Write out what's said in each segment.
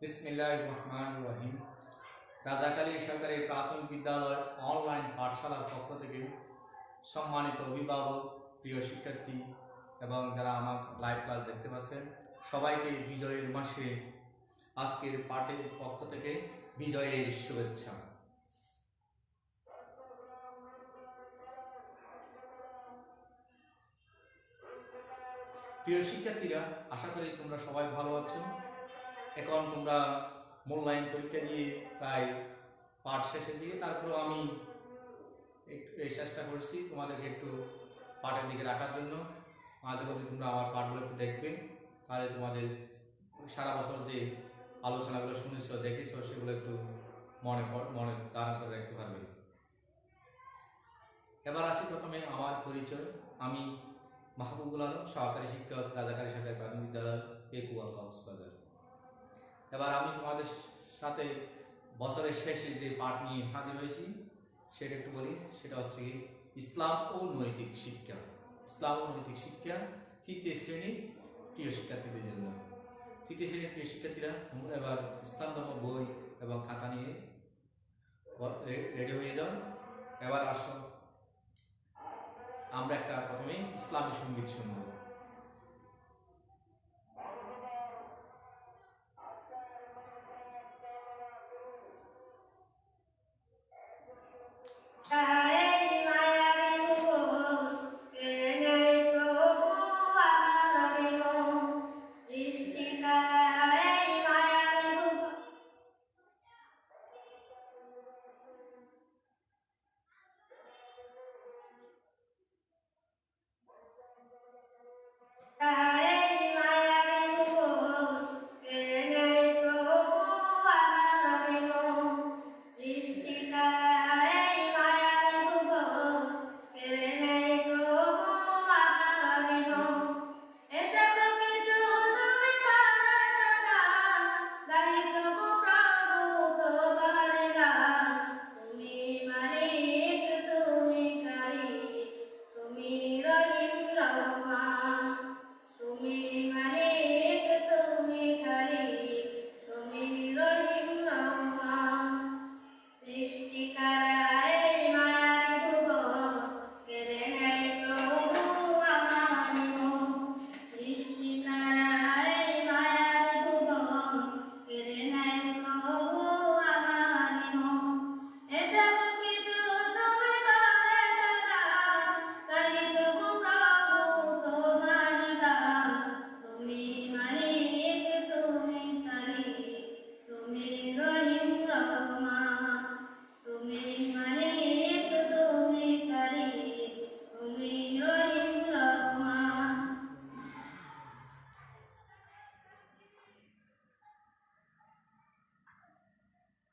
বিসমিল্লাহির রহমানির রহিম। রাজাকালী সরকারি প্রাথমিক বিদ্যালয় অনলাইন পাঠশালার পক্ষ থেকে সম্মানিত অভিভাবক, প্রিয় শিক্ষার্থী এবং যারা আমার লাইভ ক্লাস দেখতে পাচ্ছেন সবাইকে বিজয়ের মাসে আজকের পাঠের পক্ষ থেকে বিজয়ের শুভেচ্ছা। প্রিয় শিক্ষার্থীরা, আশা করি তোমরা সবাই ভালো আছো। এখন তোমরা মূল্যায়ন পরীক্ষা দিয়ে প্রায় পাঠ শেষের দিকে, তারপরেও আমি এই চেষ্টা করছি তোমাদেরকে একটু পাঠের দিকে রাখার জন্য। মাঝে মধ্যে তোমরা আমার পাঠগুলো একটু দেখবে, তাহলে তোমাদের সারা বছর যে আলোচনাগুলো শুনেছো দেখেছো সেগুলো একটু মনে ধারণ করে রাখতে পারবে। এবার আসি প্রথমে আমার পরিচয়। আমি মাহবুবুল আলম, সহকারী শিক্ষক, রাজাকালী সরকারি প্রাথমিক বিদ্যালয়, পেকুয়া, কক্সবাজার। এবার আমি তোমাদের সাথে বছরের শেষে যে পাঠ নিয়ে হাজির হয়েছি সেটা একটু বলি। সেটা হচ্ছে ইসলাম ও নৈতিক শিক্ষা। ইসলাম ও নৈতিক শিক্ষা তৃতীয় শ্রেণীর প্রিয় শিক্ষার্থীদের জন্য। তৃতীয় শ্রেণীর প্রিয় শিক্ষার্থীরা, তোমরা এবার ইসলাম ধর্ম বই এবং খাতা নিয়ে রেডি হয়ে যাও। এবার আসো, আমরা একটা প্রথমে ইসলামী সঙ্গীত শুনব।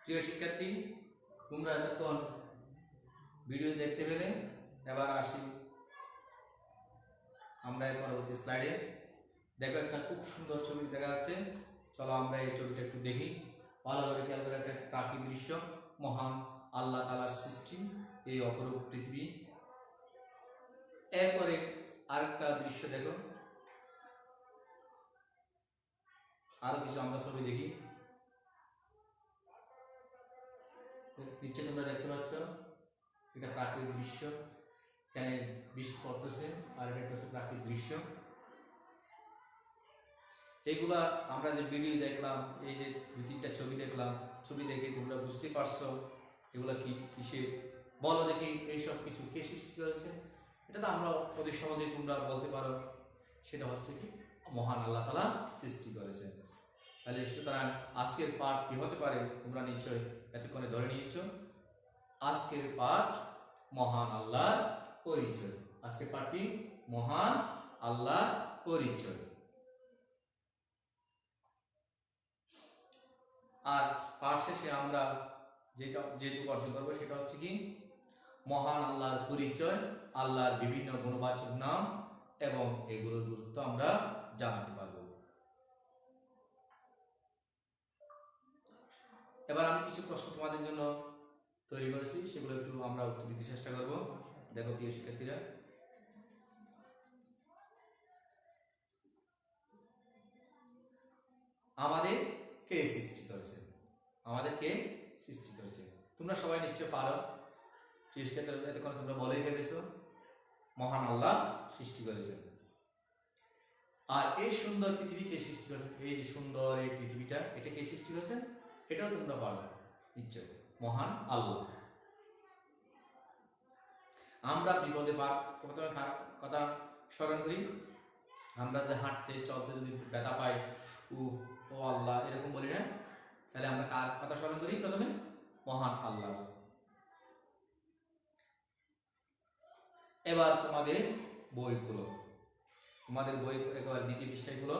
প্রিয় শিক্ষার্থী, তোমরা যখন ভিডিও দেখতে পেলে, এবার আসি আমরা পরবর্তী স্লাইডে। দেখো, একটা খুব সুন্দর ছবি দেখা যাচ্ছে। চলো আমরা এই ছবিটা একটু দেখি। ভালো করে খেয়াল করে, একটা প্রাকৃতিক দৃশ্য, মহান আল্লাহ তাআলার সৃষ্টি এই অপরূপ পৃথিবী। এরপরে আরেকটা দৃশ্য দেখো, আরো কিছু আমরা ছবি দেখি। নিচে তোমরা দেখতে পাচ্ছ এটা প্রাকৃতিক দৃশ্য, এখানে বৃষ্টি পড়তেছে, আর এটা হচ্ছে প্রাকৃতিক দৃশ্য। এইগুলা আমরা যে ভিডিও দেখলাম, এই যে দু তিনটা ছবি দেখলাম, ছবি দেখে তোমরা বুঝতে পারছো এগুলা কি কিসে বলো দেখি, এইসব কিছু কে সৃষ্টি করেছে? এটা তো আমরা অতি সহজেই তোমরা বলতে পারো, সেটা হচ্ছে কি মহান আল্লাহ তাআলা সৃষ্টি করেছে। তাহলে সুতরাং আজকের পাঠ কি হতে পারে তোমরা নিশ্চয় এতক্ষণে ধরে নিয়েছ। আজকের পাঠ মহান আল্লাহর পরিচয়। আজকের পাঠটি মহান আল্লাহর পরিচয়। আজ পাঠ শেষে আমরা যেটুকু অর্জন করবো সেটা হচ্ছে কি মহান আল্লাহর পরিচয়, আল্লাহর বিভিন্ন গুণবাচক নাম এবং এগুলোর গুরুত্ব আমরা জানতে পারব। এবার আমি কিছু প্রশ্ন তোমাদের জন্য তৈরি করেছি, সেগুলো একটু আমরা উত্তর দিতে চেষ্টা করব। দেখো প্রিয় শিক্ষার্থীরা, আমাদের কে সৃষ্টি করেছেন? আমাদের কে সৃষ্টি করেছে? তোমরা সবাই নিশ্চয় পারো, এতক্ষণ তোমরা বলেই ফেলেছ, মহান আল্লাহ সৃষ্টি করেছেন। আর এই সুন্দর পৃথিবী কে সৃষ্টি করেছেন? এই যে সুন্দর এই পৃথিবীটা, এটা কে সৃষ্টি করেছেন? এটাও তোমরা পারো নিশ্চয়, মহান আল্লাহ। আমরা বিপদে প্রথমে কথা স্মরণ করি, আমরা যে হাঁটতে চলতে যদি ব্যথা পাই, ও আল্লাহ এরকম বলি না, তাহলে আমরা কার কথা স্মরণ করি? প্রথমে মহান আল্লাহ। এবার তোমাদের বইগুলো, তোমাদের বই একবার দ্বিতীয় পৃষ্ঠায় গুলো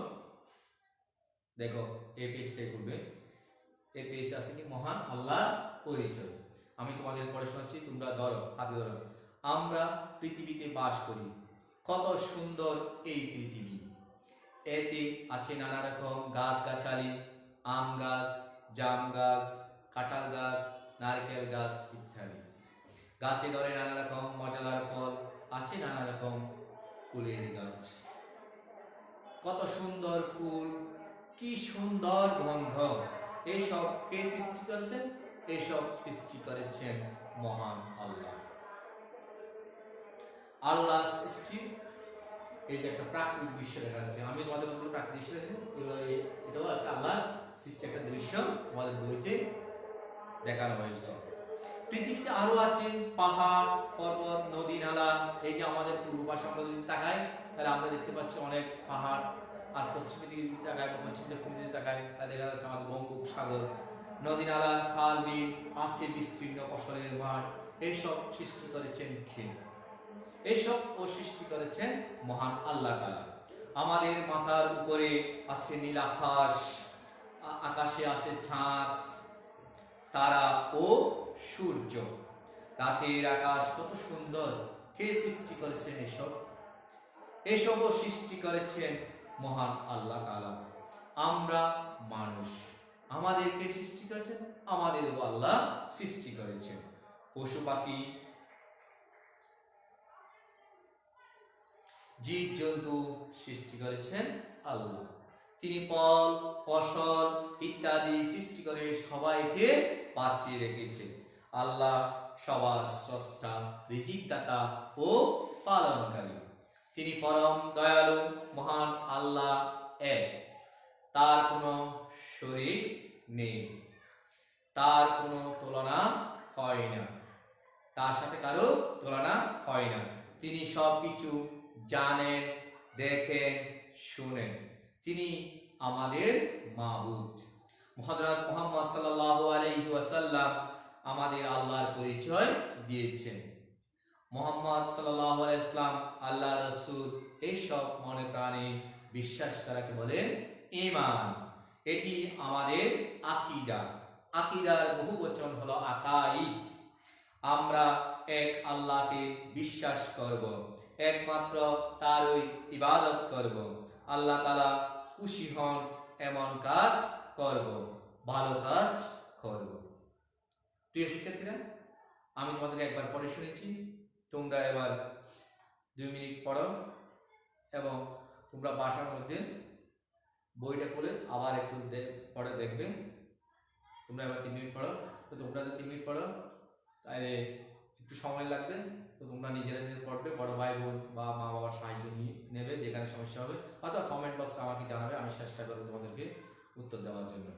দেখো, এই পেজটাই করবে। এই পেজ আছে কি? মহান আল্লাহ পরিচয়। আমি তোমাদের পড়ে শোনাচ্ছি, তোমরা ধরো, হাতে ধরো। আমরা পৃথিবীতে বাস করি, কত সুন্দর এই পৃথিবী। এতে আছে নানা রকম গাছগাছালি, আম গাছ, জাম গাছ, কাঁঠাল গাছ, নারকেল গাছ ইত্যাদি। গাছে ধরে নানা রকম মজাদার ফল, আছে নানা রকম ফুলের গাছ। কত সুন্দর ফুল, কি সুন্দর গন্ধ। এইসব কে সৃষ্টি করেছেন? এইসব সৃষ্টি করেছেন মহান আল্লাহ। আল্লাহ সৃষ্টি। এই যে একটা প্রাকৃতিক দৃশ্য দেখা যাচ্ছে, আমি তোমাদের বলবো প্রাকৃতিক দৃশ্য এটাও একটা আল্লাহ সৃষ্টি একটা দৃশ্য আমাদের বইতে দেখানো হয়েছে। পৃথিবীতে আরো আছে পাহাড়, পর্বত, নদী, নালা। এই যে আমাদের পূর্ব পাশে আমরা যদি তাকাই, তাহলে আমরা দেখতে পাচ্ছি অনেক পাহাড়। আর পশ্চিমের দিকে যদি তাকাই, পশ্চিম দক্ষিণ দিকে তাকাই, তাহলে দেখা যাচ্ছে আমাদের বঙ্গোপসাগর, নদী, নালা, খাল, বিল, আছে বিস্তীর্ণ ফসলের মাঠ। এইসব সৃষ্টি করেছেন কে? এইসব ও সৃষ্টি করেছেন মহান আল্লাহ তাআলা। আমাদের মাথার উপরে আছে নীল আকাশ, আকাশে আছে চাঁদ, তারা ও সূর্য। রাতের আকাশ কত সুন্দর, কে সৃষ্টি করেছেন এসব? এসবও সৃষ্টি করেছেন মহান আল্লাহ তাআলা। আমরা মানুষ, আমাদেরকে সৃষ্টি করেছেন, আমাদেরও আল্লাহ সৃষ্টি করেছেন। পশু পাখি, জীব জন্তু সৃষ্টি করেছেন আল্লাহ। তিনি ফল, ফসল ইত্যাদি সৃষ্টি করে সবাইকে বাঁচিয়ে রেখেছেন। আল্লাহ সবার স্রষ্টা, রিজিক দাতা ও পালনকারী। তিনি পরম দয়ালু। মহান আল্লাহ এক, তার কোনো শরীক নেই, তার কোনো তুলনা হয় না, তার সাথে কারো তুলনা হয় না। তিনি সবকিছু জানেন, দেখেন, শুনেন। তিনি আমাদের মাবুদ। হযরত মুহাম্মদ সাল্লাল্লাহু আলাইহি ওয়াসাল্লাম আমাদের আল্লাহর পরিচয় দিয়েছেন। মুহাম্মদ সাল্লাল্লাহু আলাইহি ওয়াসাল্লাম আল্লাহর রাসূল, এইসব মনে প্রাণে বিশ্বাস করাকে বলে ঈমান। এটি আমাদের আকীদা। আকীদার বহু বচন হলো আকাঈদ। আমরা এক আল্লাহকে বিশ্বাস করব, একমাত্র তারই ইবাদত করব, আল্লাহ তাআলা খুশি হন এমন কাজ করব, ভালো কাজ করব। প্রিয় শিক্ষার্থীরা, আমি তোমাদেরকে একবার পড়ে শুনেছি, তোমরা এবার 2 মিনিট পড়ো এবং তোমরা বাসার মধ্যে বইটা খুলে আবার একটু পড়ে দেখবে। তোমরা এবার 3 মিনিট পড়ো। তো তোমরা যদি 3 মিনিট পড়ো তাহলে একটু সময় লাগবে, তো তোমরা নিজেরা নিজে পড়বে, বড় ভাই বোন বা মা বাবার সাহায্য নিয়ে নেবে যেখানে সমস্যা হবে, অথবা কমেন্ট বক্সে আমাকে জানাবে, আমি চেষ্টা করবো তোমাদেরকে উত্তর দেওয়ার জন্য।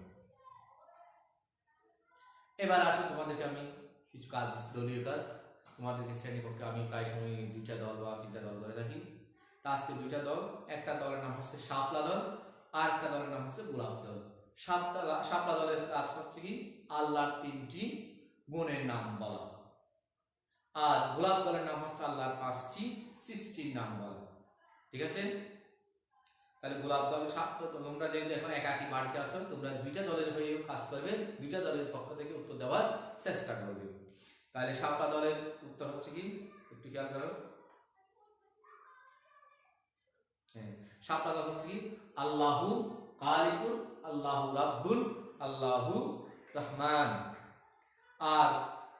এবার আসো, তোমাদেরকে আমি কিছু কাজ, দলীয় কাজ। তোমাদেরকে শ্রেণীকক্ষে আমি প্রায় সময় 2টা দল বা 3টা দল করে থাকি। তা আজকে 2টা দল, একটা দলের নাম হচ্ছে শাপলা দল, আর একটা দলের নাম হচ্ছে গোলাপ দল। শাপলা দলের কাজ হচ্ছে কি আল্লাহর 3টি গুণের নাম বলা, আর গোলাপ দলের নাম হচ্ছে আল্লাহর 5টি সৃষ্টির নাম বলা। ঠিক আছে? তাহলে গোলাপ দল তোমরা যেহেতু এখন একাকি বাড়িতে আসো, তোমরা 2টা দলের হয়ে কাজ করবে, 2টা দলের পক্ষ থেকে উত্তর দেওয়ার চেষ্টা করবে। তাহলে শাপলা দলের উত্তর হচ্ছে কি, একটু খেয়াল করো। হ্যাঁ, শাপলা দল হচ্ছে কি আল্লাহু খালিকুল, আল্লাহু রাব্বুল, আল্লাহু রহমান। আর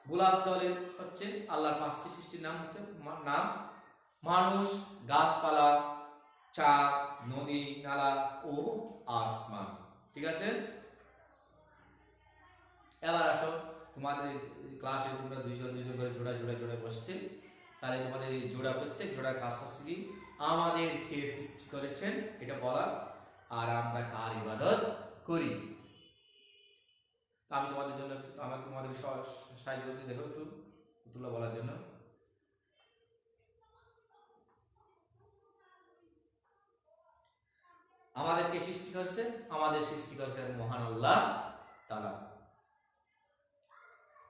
গোলাপ দলের হচ্ছে আল্লাহর 5টি সৃষ্টির নাম হচ্ছে নাম মানুষ, গাছপালা, চাঁদ, নদী, নালা ও আসমান। ঠিক আছে? এবার আসো, তোমাদের ক্লাসে তোমরা দুইজন দুইজন করে জোড়া জোড়া জোড়া বসছে, তাহলে তোমাদের এই জোড়া প্রত্যেক জোড়ার কাজ হচ্ছে কি, আমাদেরকে সৃষ্টি করেছেন এটা বলা, আর আমরা কার ইবাদত করি। আমি তোমাদের জন্য একটু তোমাদেরকে সাহায্য করছি, দেখো একটু তুলা বলার জন্য। আমাদেরকে সৃষ্টি করেছে, আমাদের সৃষ্টি করেছে মহান আল্লাহ তাআলা।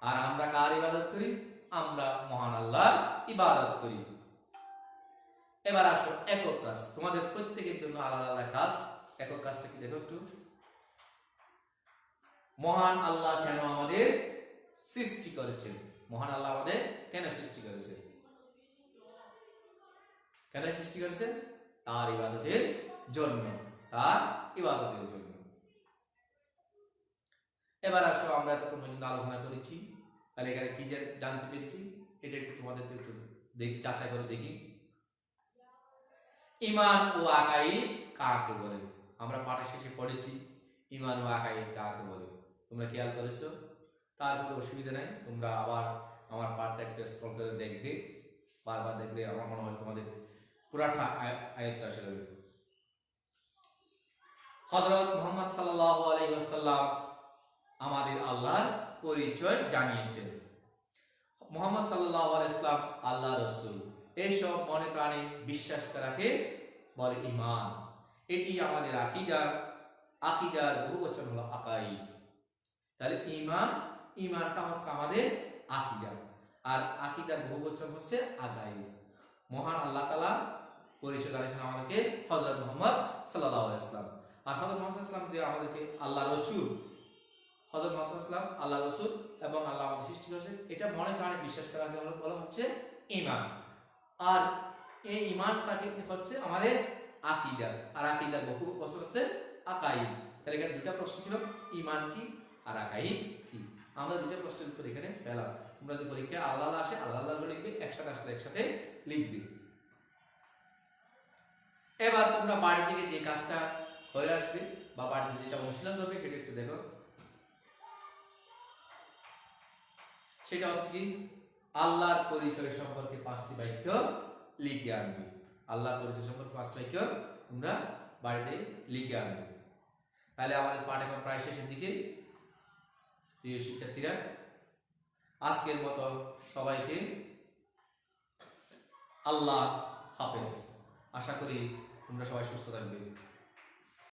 আর আমরা কার ইবাদত করি? আমরা মহান আল্লাহর ইবাদত করি। এবার আসো একক কাজ, তোমাদের প্রত্যেকের জন্য আলাদা আলাদা কাজ। একক কাজটা কি দেখো একটু। মহান আল্লাহ কেন আমাদের সৃষ্টি করেছেন? মহান আল্লাহ আমাদের কেন সৃষ্টি করেছে? কেন সৃষ্টি করেছে? তার ইবাদতের জন্য, তার ইবাদতের জন্য। এবার আসো, আমরা এতক্ষণ পর্যন্ত আলোচনা করেছি, তাহলে এখানে কি জানতে পেরেছি এটা একটু তোমাদের একটু দেখি, যাচাই করে দেখি। ঈমান ও আকাইদ কাকে বলে? আমরা পাঠের শেষে পড়েছি ঈমান ও আকাইদ কাকে বলে, তোমরা খেয়াল করেছো? তার কোনো অসুবিধা নাই, তোমরা আবার আমার পাঠটা একটু স্ক্রল করে দেখবে, বারবার দেখলে আমার মনে হয় তোমাদের পুরাটা আয়াতটা আসে যাবে। হযরত মুহাম্মদ সাল্লাল্লাহু আলাইহি ওয়াসাল্লাম আমাদের আল্লাহর পরিচয় জানিয়েছেন। মুহাম্মদ সাল্লাল্লাহু আলাইহি ওয়াসাল্লাম আল্লাহর রাসূল, এইসব মনে প্রাণে বিশ্বাস করাকে বলে ঈমান। এটি আমাদের আকীদা, আকীদার বহুবচন হলো আকাইদ। তাহলে ঈমান, ঈমানটা হচ্ছে আমাদের আকীদা, আর আকীদার বহুবচন হচ্ছে আকাইদ। মহান আল্লাহ তাআলা পরিচয় জানিয়েছেন আমাদেরকে হযরত মুহাম্মদ সাল্লাল্লাহু আলাইহি ওয়াসাল্লাম। আর হযরত মুহাম্মদ সাল্লাল্লাহু আলাইহি ওয়াসাল্লাম যে আমাদেরকে আল্লাহর রাসূল, হযরত মুহাম্মদ সাল্লাল্লাহু আলাইহি ওয়াসাল্লাম আল্লাহর রাসূল এবং আল্লাহ আমাদের সৃষ্টি করেছেন, এটা মনে প্রাণে বিশ্বাস করাকে বলা হচ্ছে ঈমান। আর এই ঈমানটাকে হচ্ছে আমাদের আকীদা, আর আকীদার বহু বছর হচ্ছে আকাইদ। তাহলে এখানে দুটো প্রশ্ন ছিল, ঈমান কি আর আকাইদ কি। আমরা দুটো প্রশ্নের উত্তর এখানে পেলাম। তোমরা যদি পরীক্ষায় আলাদা আলাদা আসে আলাদা আলাদা লিখবে, একসাথে আসলে একসাথে লিখবে। এবার তোমরা বাড়ি থেকে যে কাজটা করে আসবে বা বাড়িতে যেটা অনুশীলন করবে সেটা একটু দেখো। সেটা হচ্ছে কি, আল্লাহর পরিচয় সম্পর্কে 5টি বাক্য লিখে আনবে। আল্লাহর পরিচয় সম্পর্কে 5টি বাক্য তোমরা বাড়িতে লিখে আনবে। তাহলে আমাদের পাঠ এখন প্রায় শেষের দিকে। প্রিয় শিক্ষার্থীরা, আজকের মতো সবাইকে আল্লাহ হাফেজ। আশা করি তোমরা সবাই সুস্থ থাকবে।